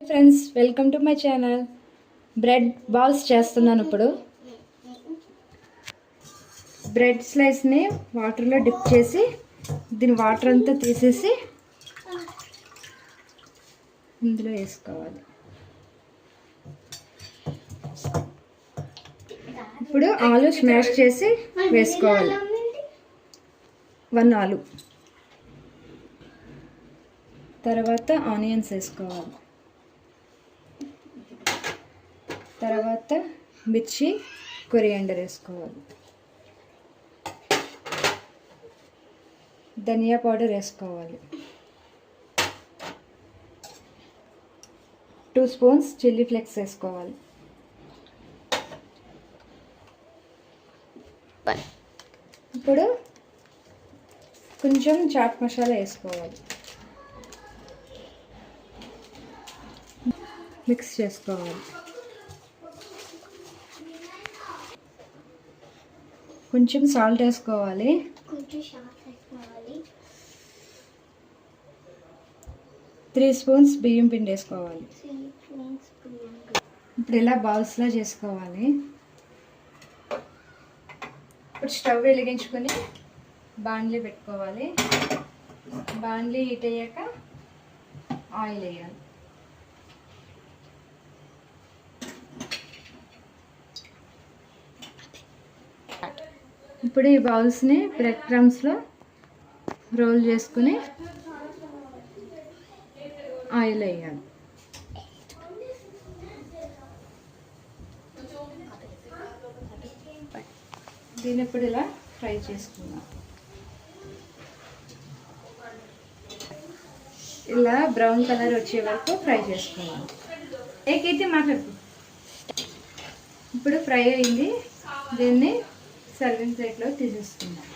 Friends, welcome to my channel. Bread balls చేస్తున్నాను. ఇప్పుడు bread స్లైస్ని వాటర్లో డిప్ చేసి దీని వాటర్ అంతా తీసేసి ఇందులో వేసుకోవాలి. ఇప్పుడు ఆలు స్మాష్ చేసి వేసుకోవాలి. 1 ఆలు, తర్వాత ఆనియన్స్ వేసుకోవాలి, తర్వాత మిర్చి, కొరియాండర్ వేసుకోవాలి, ధనియా పౌడర్ వేసుకోవాలి, 2 స్పూన్స్ చిల్లీ ఫ్లేక్స్ వేసుకోవాలి. ఇప్పుడు కొంచెం చాట్ మసాలా వేసుకోవాలి, మిక్స్ చేసుకోవాలి. కొంచెం సాల్ట్ వేసుకోవాలి, 3 స్పూన్స్ బియ్యం పిండి వేసుకోవాలి. ఇప్పుడు ఇలా బాల్స్లా చేసుకోవాలి. ఇప్పుడు స్టవ్ వెలిగించుకొని బాండ్లీ పెట్టుకోవాలి. బాండ్లీ హీట్ అయ్యాక ఆయిల్ వేయాలి. ఇప్పుడు ఈ బౌల్స్ని బ్రెడ్ క్రమ్స్లో రోల్ చేసుకుని ఆయిల్ వేయాలి. దీన్ని ఇప్పుడు ఇలా ఫ్రై చేసుకుందాం. ఇలా బ్రౌన్ కలర్ వచ్చే వరకు ఫ్రై చేసుకుందాం. ఏకైతే మాట్లాడుకో. ఇప్పుడు ఫ్రై అయింది. దీన్ని సర్వింగ్ ప్లేట్లో తీసేసుకుందాం.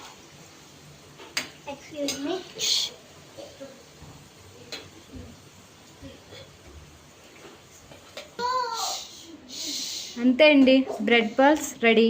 అంతే అండి, బ్రెడ్ బాల్స్ రెడీ.